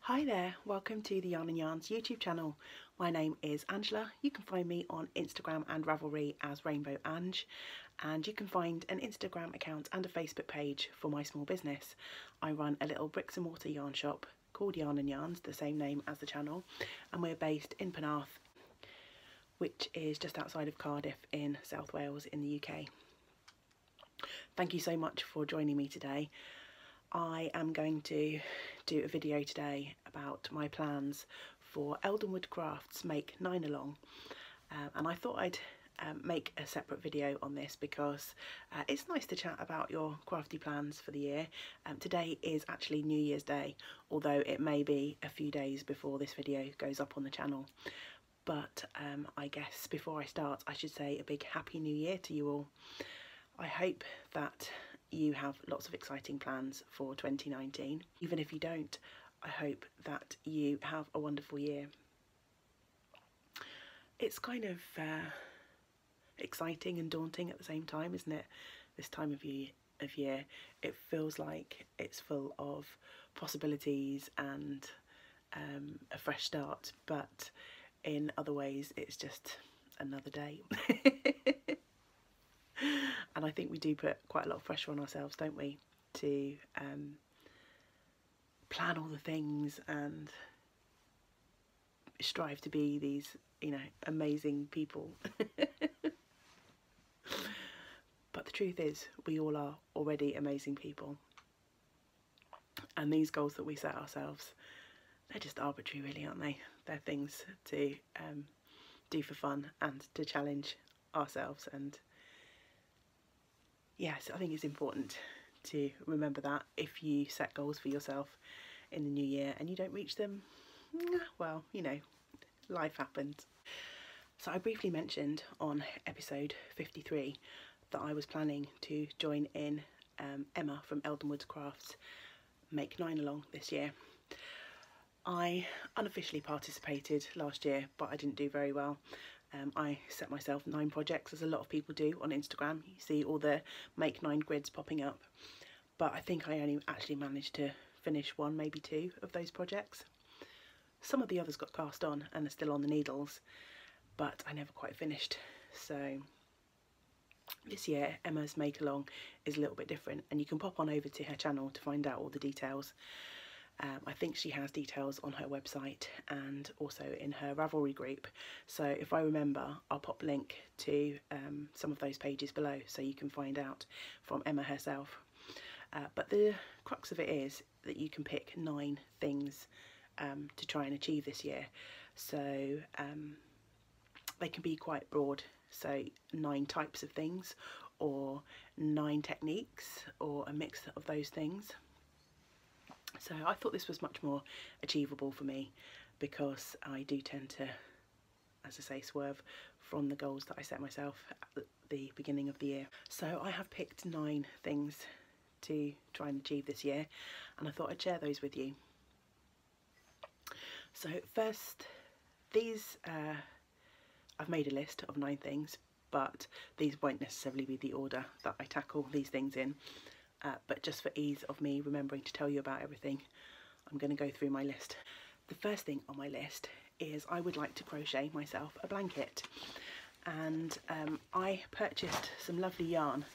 Hi there, welcome to the Yarn and Yarns YouTube channel. My name is Angela. You can find me on Instagram and Ravelry as Rainbow Ange, and you can find an Instagram account and a Facebook page for my small business. I run a little bricks and mortar yarn shop called Yarn and Yarns, the same name as the channel, and we're based in Penarth, which is just outside of Cardiff in South Wales in the UK. Thank you so much for joining me today. I am going to do a video today about my plans for Eldenwood Crafts Make 9 Along, and I thought I'd make a separate video on this because it's nice to chat about your crafty plans for the year. Today is actually New Year's Day, although it may be a few days before this video goes up on the channel. But I guess before I start I should say a big Happy New Year to you all. I hope that you have lots of exciting plans for 2019. Even if you don't, I hope that you have a wonderful year. It's kind of exciting and daunting at the same time, isn't it? This time of year, it feels like it's full of possibilities and a fresh start, but in other ways it's just another day. And I think we do put quite a lot of pressure on ourselves, don't we, to plan all the things and strive to be these, you know, amazing people. But the truth is, we all are already amazing people. And these goals that we set ourselves, they're just arbitrary really, aren't they? They're things to do for fun and to challenge ourselves. And yes, I think it's important to remember that if you set goals for yourself in the new year and you don't reach them, well, you know, life happens. So I briefly mentioned on episode 53 that I was planning to join in Emma from Eldenwood Crafts Make 9 Along this year. I unofficially participated last year, but I didn't do very well. I set myself 9 projects, as a lot of people do on Instagram. You see all the Make 9 grids popping up, but I think I only actually managed to finish 1, maybe 2 of those projects. Some of the others got cast on and are still on the needles, but I never quite finished. So this year Emma's Make Along is a little bit different, and you can pop on over to her channel to find out all the details. I think she has details on her website and also in her Ravelry group, so if I remember I'll pop a link to some of those pages below so you can find out from Emma herself. But the crux of it is that you can pick 9 things to try and achieve this year, so they can be quite broad, so 9 types of things or 9 techniques or a mix of those things. So I thought this was much more achievable for me because I do tend to, as I say, swerve from the goals that I set myself at the beginning of the year. So I have picked 9 things to try and achieve this year, and I thought I'd share those with you. So first, these, I've made a list of 9 things, but these won't necessarily be the order that I tackle these things in. But just for ease of me remembering to tell you about everything, I'm going to go through my list. The first thing on my list is I would like to crochet myself a blanket, and I purchased some lovely yarn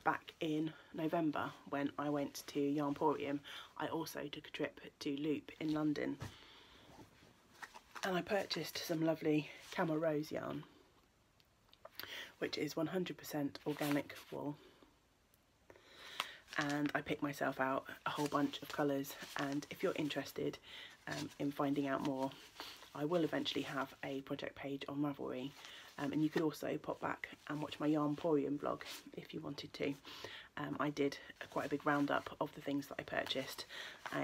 back in November when I went to Yarnporium. I also took a trip to Loop in London, and I purchased some lovely Camel Rose yarn, which is 100% organic wool. And I picked myself out a whole bunch of colours, and if you're interested in finding out more, I will eventually have a project page on Ravelry, and you could also pop back and watch my Yarnporium vlog if you wanted to. I did quite a big roundup of the things that I purchased,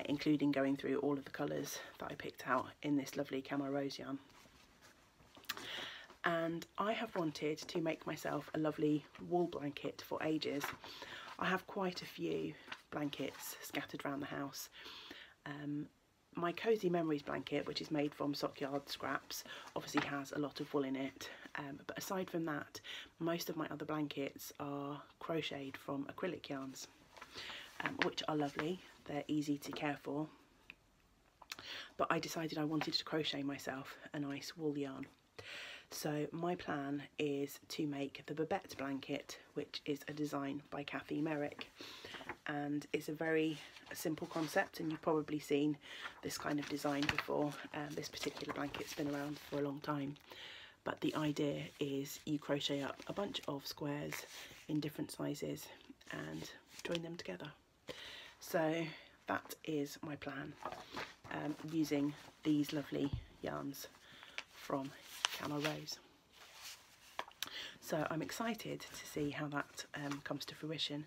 including going through all of the colours that I picked out in this lovely Camel Rose yarn. And I have wanted to make myself a lovely wool blanket for ages. I have quite a few blankets scattered around the house. My Cozy Memories blanket, which is made from Stockyard scraps, obviously has a lot of wool in it, but aside from that, most of my other blankets are crocheted from acrylic yarns, which are lovely. They're easy to care for, but I decided I wanted to crochet myself a nice wool yarn. So my plan is to make the Babette blanket, which is a design by Kathy Merrick, and it's a very simple concept, and you've probably seen this kind of design before. This particular blanket's been around for a long time, but the idea is you crochet up a bunch of squares in different sizes and join them together. So that is my plan, using these lovely yarns from Camo Rose. So I'm excited to see how that comes to fruition.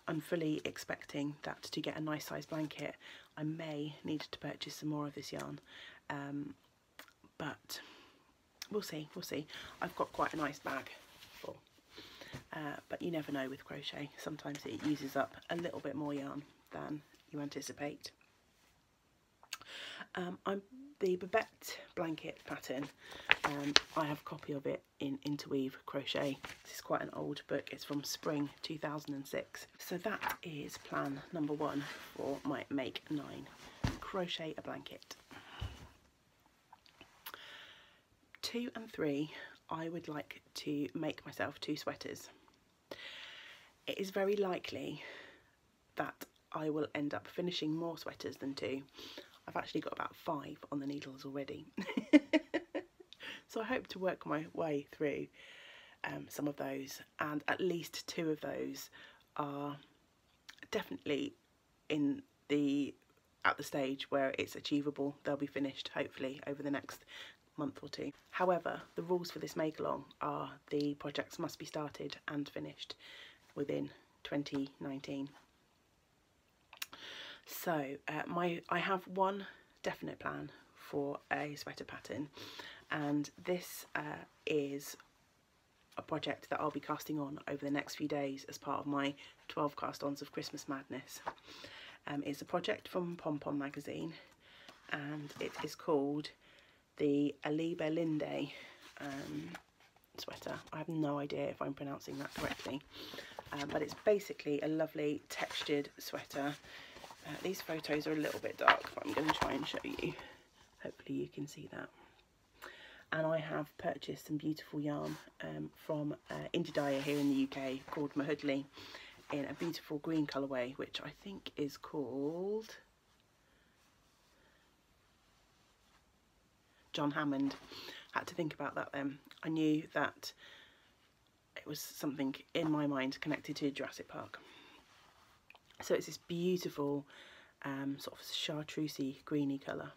I'm fully expecting that to get a nice size blanket I may need to purchase some more of this yarn, but we'll see. I've got quite a nice bag full, but you never know with crochet. Sometimes it uses up a little bit more yarn than you anticipate. The Babette blanket pattern, I have a copy of it in Interweave Crochet. This is quite an old book, it's from spring 2006. So that is plan number 1 for my Make 9, crochet a blanket. 2 and 3, I would like to make myself 2 sweaters. It is very likely that I will end up finishing more sweaters than 2. I've actually got about 5 on the needles already. So I hope to work my way through some of those, and at least 2 of those are definitely at the stage where it's achievable. They'll be finished hopefully over the next month or 2. However, the rules for this make along are the projects must be started and finished within 2019. So I have one definite plan for a sweater pattern, and this is a project that I'll be casting on over the next few days as part of my 12 cast-ons of Christmas Madness. It's a project from Pom Pom magazine, and it is called the Aliba Linde sweater. I have no idea if I'm pronouncing that correctly, but it's basically a lovely textured sweater. These photos are a little bit dark, but I'm going to try and show you. Hopefully you can see that. And I have purchased some beautiful yarn from Indie Dyer here in the UK called Mahudley in a beautiful green colourway, which I think is called John Hammond. Had to think about that then. I knew that it was something in my mind connected to Jurassic Park. So it's this beautiful sort of chartreusey greeny colour,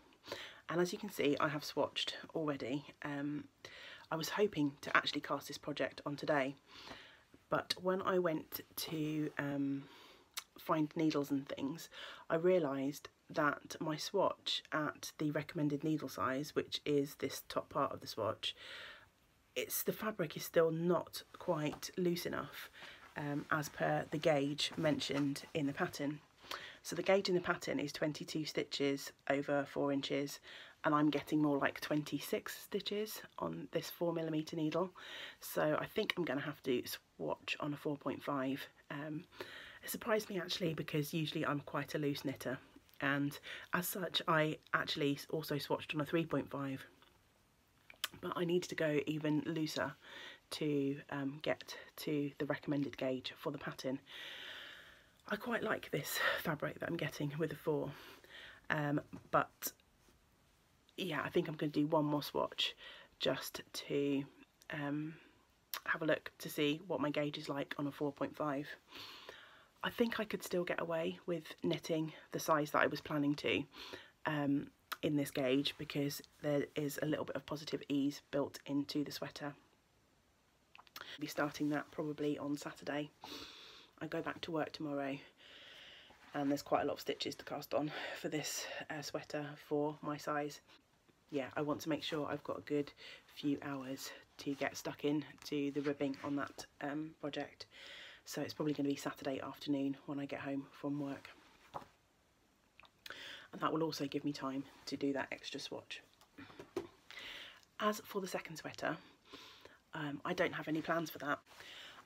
and as you can see I have swatched already. I was hoping to actually cast this project on today, but when I went to find needles and things, I realised that my swatch at the recommended needle size, which is this top part of the swatch, the fabric is still not quite loose enough as per the gauge mentioned in the pattern. So the gauge in the pattern is 22 stitches over 4 inches, and I'm getting more like 26 stitches on this 4mm needle. So I think I'm going to have to swatch on a 4.5. It surprised me actually, because usually I'm quite a loose knitter, and as such I actually also swatched on a 3.5, but I needed to go even looser to get to the recommended gauge for the pattern. I quite like this fabric that I'm getting with the 4, but yeah, I think I'm going to do one more swatch just to have a look to see what my gauge is like on a 4.5. I think I could still get away with knitting the size that I was planning to in this gauge, because there is a little bit of positive ease built into the sweater. I'll be starting that probably on Saturday. I go back to work tomorrow, and there's quite a lot of stitches to cast on for this sweater for my size. Yeah, I want to make sure I've got a good few hours to get stuck in to the ribbing on that project. So it's probably going to be Saturday afternoon when I get home from work. And that will also give me time to do that extra swatch. As for the second sweater, I don't have any plans for that.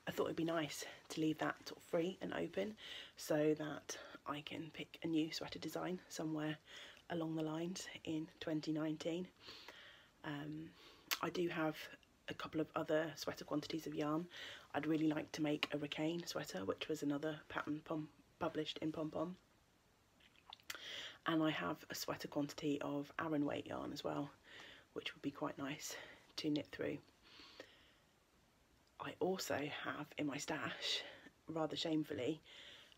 I thought it'd be nice to leave that sort of free and open so that I can pick a new sweater design somewhere along the lines in 2019. I do have a couple of other sweater quantities of yarn. I'd really like to make a Ricane sweater, which was another pattern published in Pom Pom. And I have a sweater quantity of Aran weight yarn as well, which would be quite nice to knit through. I also have in my stash, rather shamefully,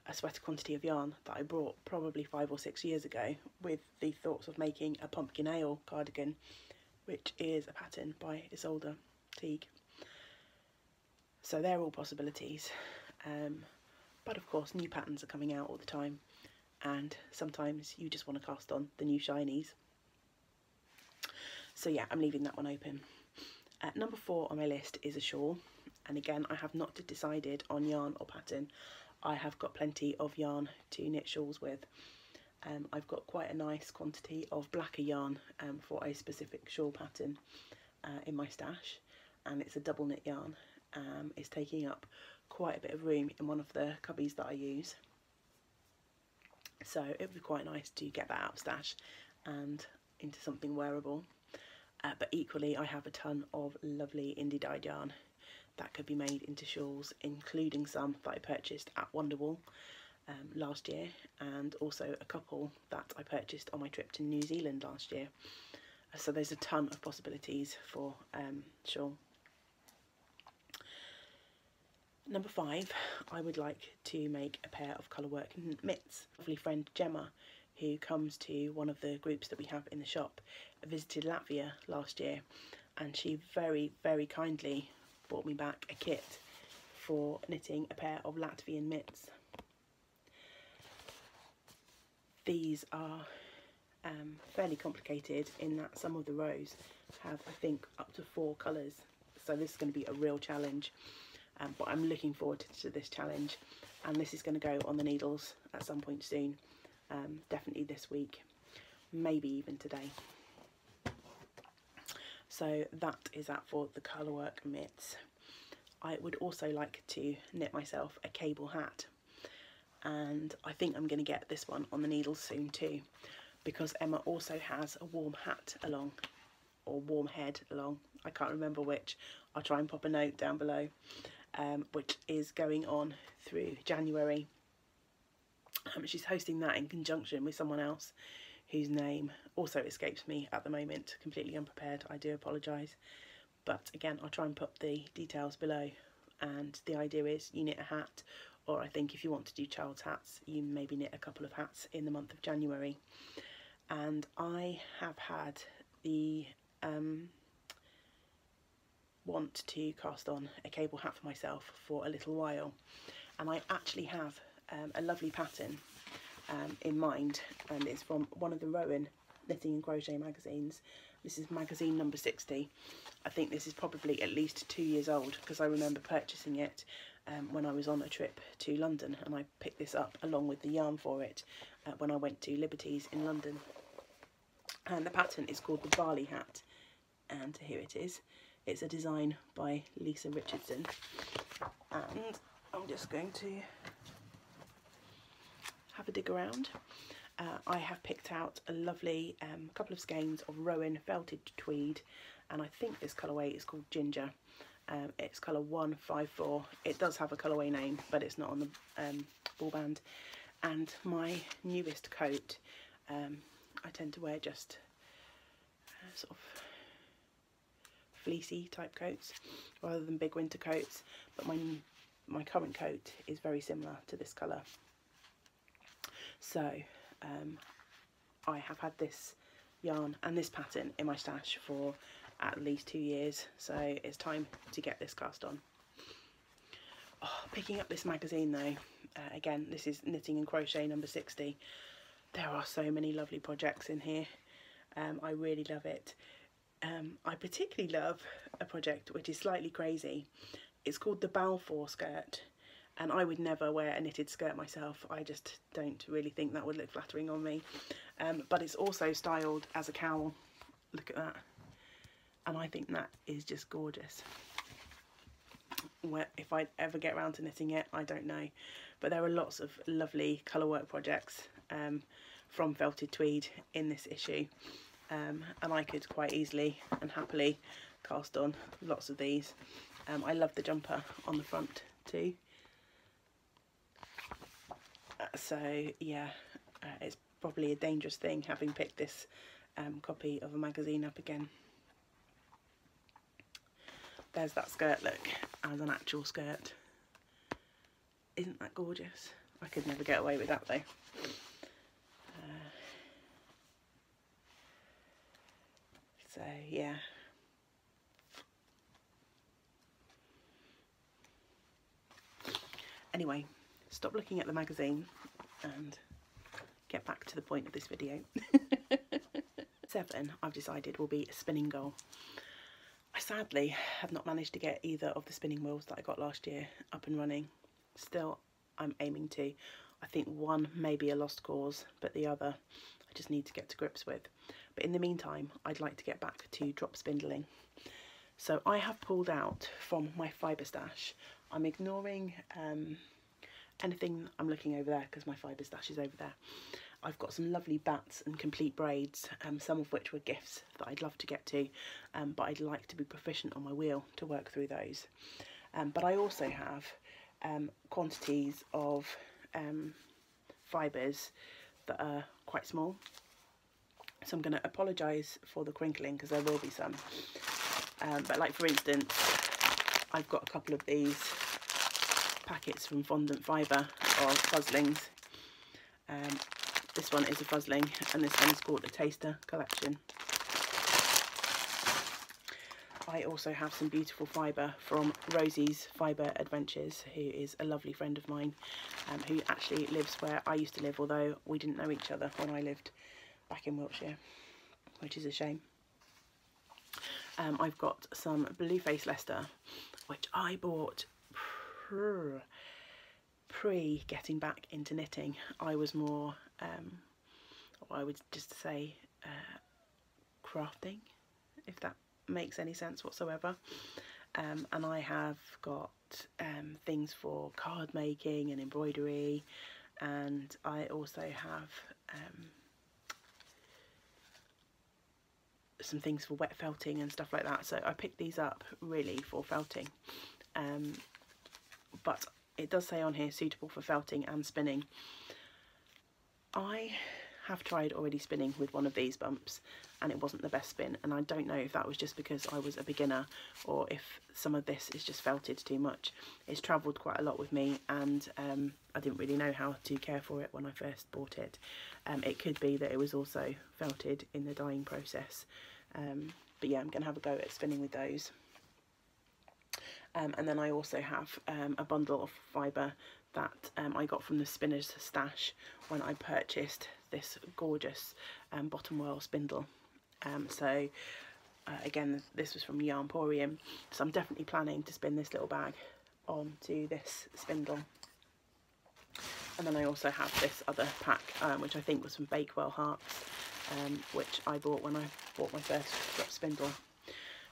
a sweater quantity of yarn that I brought probably 5 or 6 years ago with the thoughts of making a pumpkin ale cardigan, which is a pattern by Isolde Teague. So they're all possibilities, but of course new patterns are coming out all the time, and sometimes you just want to cast on the new shinies. So yeah, I'm leaving that one open. Number 4 on my list is a shawl, and again I have not decided on yarn or pattern. I have got plenty of yarn to knit shawls with. I've got quite a nice quantity of blacker yarn for a specific shawl pattern in my stash, and it's a double knit yarn. It's taking up quite a bit of room in one of the cubbies that I use, so it would be quite nice to get that out of stash and into something wearable. But equally I have a ton of lovely indie dyed yarn that could be made into shawls, including some that I purchased at Wonderwall last year, and also a couple that I purchased on my trip to New Zealand last year. So there's a ton of possibilities for shawl. Number 5, I would like to make a pair of colourwork mitts. Lovely friend Gemma, who comes to one of the groups that we have in the shop, visited Latvia last year, and she very, very kindly brought me back a kit for knitting a pair of Latvian mitts. These are fairly complicated in that some of the rows have, I think, up to 4 colours, so this is going to be a real challenge, but I'm looking forward to this challenge, and this is going to go on the needles at some point soon, definitely this week, maybe even today. So that is that for the colourwork mitts. I would also like to knit myself a cable hat, and I think I'm going to get this one on the needles soon too, because Emma also has a warm hat along, or warm head along, I can't remember which. I'll try and pop a note down below, which is going on through January. She's hosting that in conjunction with someone else whose name also escapes me at the moment, completely unprepared, I do apologise. But again, I'll try and put the details below, and the idea is you knit a hat, or I think if you want to do child's hats, you maybe knit a couple of hats in the month of January. And I have had the want to cast on a cable hat for myself for a little while, and I actually have a lovely pattern in mind, and it's from one of the Rowan Knitting and Crochet magazines. This is magazine number 60. I think this is probably at least 2 years old, because I remember purchasing it when I was on a trip to London, and I picked this up along with the yarn for it when I went to Liberties in London. And the pattern is called the Barley Hat, and here it is. It's a design by Lisa Richardson, and I'm just going to have a dig around. I have picked out a lovely couple of skeins of Rowan felted tweed, and I think this colourway is called Ginger. It's colour 154. It does have a colourway name, but it's not on the ball band. And my newest coat, I tend to wear just sort of fleecy type coats rather than big winter coats, but my current coat is very similar to this colour. So I have had this yarn and this pattern in my stash for at least 2 years, so it's time to get this cast on. Oh, picking up this magazine though, again, this is Knitting and Crochet number 60. There are so many lovely projects in here. I really love it. I particularly love a project which is slightly crazy. It's called the Balfour skirt, and I would never wear a knitted skirt myself. I just don't really think that would look flattering on me. But it's also styled as a cowl. Look at that. And I think that is just gorgeous. If I'd ever get around to knitting it, I don't know. But there are lots of lovely colourwork projects from felted tweed in this issue, and I could quite easily and happily cast on lots of these. I love the jumper on the front too. So yeah, it's probably a dangerous thing having picked this copy of a magazine up again. There's that skirt look as an actual skirt. Isn't that gorgeous? I could never get away with that though. So yeah. Anyway, stop looking at the magazine and get back to the point of this video. 7, I've decided, will be a spinning goal. I sadly have not managed to get either of the spinning wheels that I got last year up and running. Still, I'm aiming to. I think one may be a lost cause, but the other I just need to get to grips with. But in the meantime, I'd like to get back to drop spindling. So I have pulled out from my fibre stash. I'm ignoring anything I'm looking over there because my fibre stash is over there. I've got some lovely bats and complete braids, some of which were gifts that I'd love to get to, but I'd like to be proficient on my wheel to work through those. But I also have quantities of fibres that are quite small. So I'm going to apologise for the crinkling because there will be some. But like for instance, I've got a couple of these packets from Fondant Fibre of fuzzlings. This one is a fuzzling and this one is called the Taster Collection. I also have some beautiful fibre from Rosie's Fibre Adventures, who is a lovely friend of mine, who actually lives where I used to live, although we didn't know each other when I lived back in Wiltshire, which is a shame. I've got some Blueface Leicester, which I bought pre getting back into knitting. I was more, I would just say, crafting, if that makes any sense whatsoever. And I have got things for card making and embroidery, and I also have some things for wet felting and stuff like that. So I picked these up really for felting, but it does say on here suitable for felting and spinning. I have tried already spinning with one of these bumps and it wasn't the best spin, and I don't know if that was just because I was a beginner or if some of this is just felted too much. It's travelled quite a lot with me, and I didn't really know how to care for it when I first bought it. It could be that it was also felted in the dyeing process, but yeah, I'm going to have a go at spinning with those. And then I also have a bundle of fibre that I got from the Spinner's Stash when I purchased this gorgeous bottom whirl spindle. Again, this was from Yarnporium, so I'm definitely planning to spin this little bag onto this spindle. And then I also have this other pack, which I think was from Bakewell Hearts, which I bought when I bought my first drop spindle.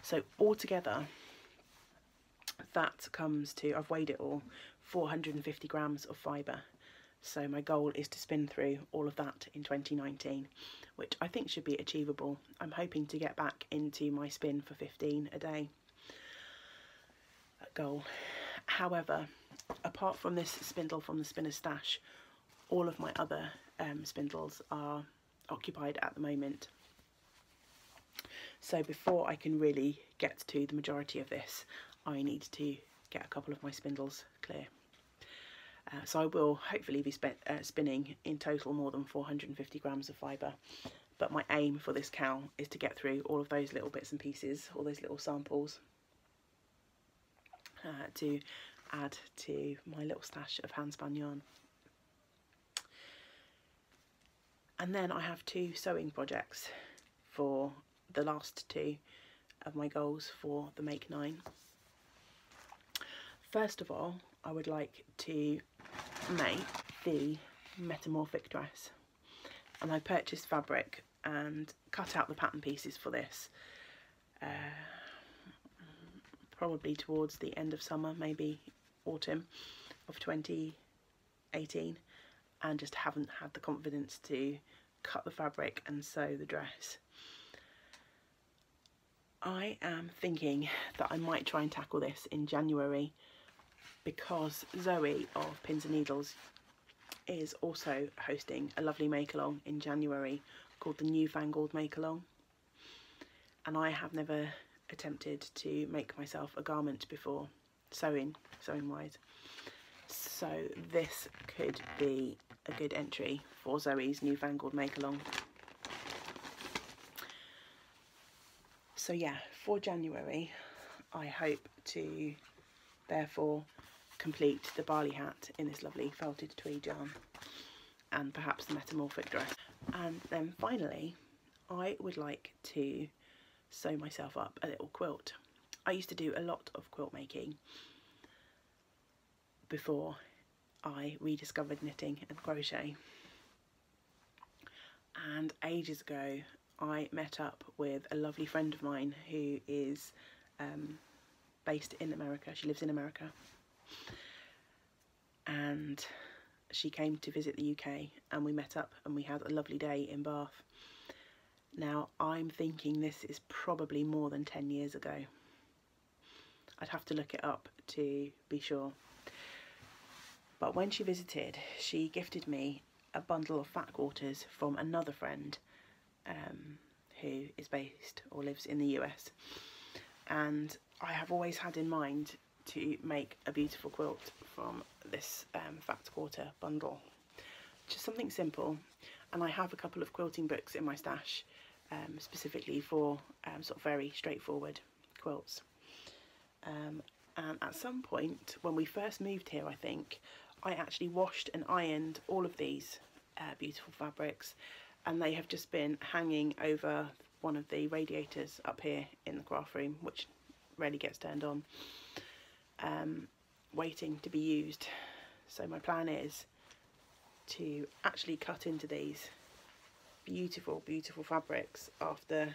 So altogether, that comes to, I've weighed it all, 450 grams of fibre. So my goal is to spin through all of that in 2019, which I think should be achievable. I'm hoping to get back into my spin for 15 a day goal. However, apart from this spindle from the Spinner's Stash, all of my other spindles are occupied at the moment. So before I can really get to the majority of this, I need to get a couple of my spindles clear. So I will hopefully be spinning in total more than 450 grams of fibre, but my aim for this cowl is to get through all of those little bits and pieces, all those little samples, to add to my little stash of handspun yarn. And then I have 2 sewing projects for the last 2 of my goals for the Make 9. First of all, I would like to make the metamorphic dress, and I purchased fabric and cut out the pattern pieces for this probably towards the end of summer, maybe autumn of 2018, and just haven't had the confidence to cut the fabric and sew the dress. I am thinking that I might try and tackle this in January, because Zoe of Pins and Needles is also hosting a lovely make-along in January called the Newfangled Make-Along, and I have never attempted to make myself a garment before, sewing wise, so this could be a good entry for Zoe's Newfangled Make-Along. So yeah, for January I hope to therefore complete the Bali hat in this lovely felted tweed yarn, and perhaps the metamorphic dress. And then finally I would like to sew myself up a little quilt. I used to do a lot of quilt making before I rediscovered knitting and crochet, and ages ago I met up with a lovely friend of mine who is based in America. She lives in America, and she came to visit the UK, and we met up and we had a lovely day in Bath. Now I'm thinking this is probably more than 10 years ago. I'd have to look it up to be sure. But when she visited, she gifted me a bundle of fat quarters from another friend who is based or lives in the US, and I have always had in mind to make a beautiful quilt from this fat quarter bundle. Just something simple, and I have a couple of quilting books in my stash specifically for sort of very straightforward quilts. And at some point when we first moved here, I think, I actually washed and ironed all of these beautiful fabrics, and they have just been hanging over one of the radiators up here in the craft room, which rarely gets turned on, waiting to be used. So my plan is to actually cut into these beautiful, beautiful fabrics after,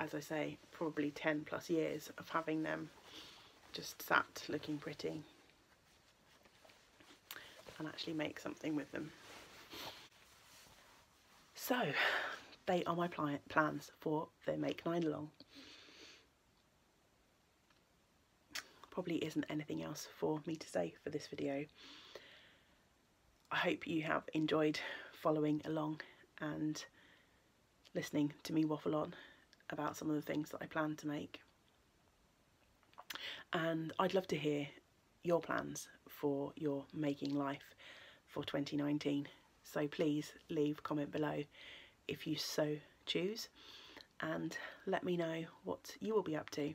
as I say, probably 10 plus years of having them just sat looking pretty, and actually make something with them. So they are my plans for the Make 9 Along. Probably isn't anything else for me to say for this video. I hope you have enjoyed following along and listening to me waffle on about some of the things that I plan to make. And I'd love to hear your plans for your making life for 2019. So please leave a comment below if you so choose, and let me know what you will be up to.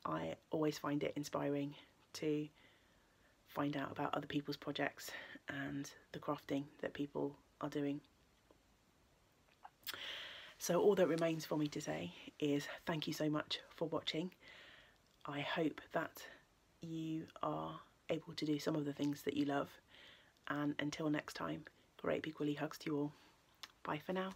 I always find it inspiring to find out about other people's projects and the crafting that people are doing. So all that remains for me to say is thank you so much for watching. I hope that you are able to do some of the things that you love, and until next time, great big woolly hugs to you all. Bye for now.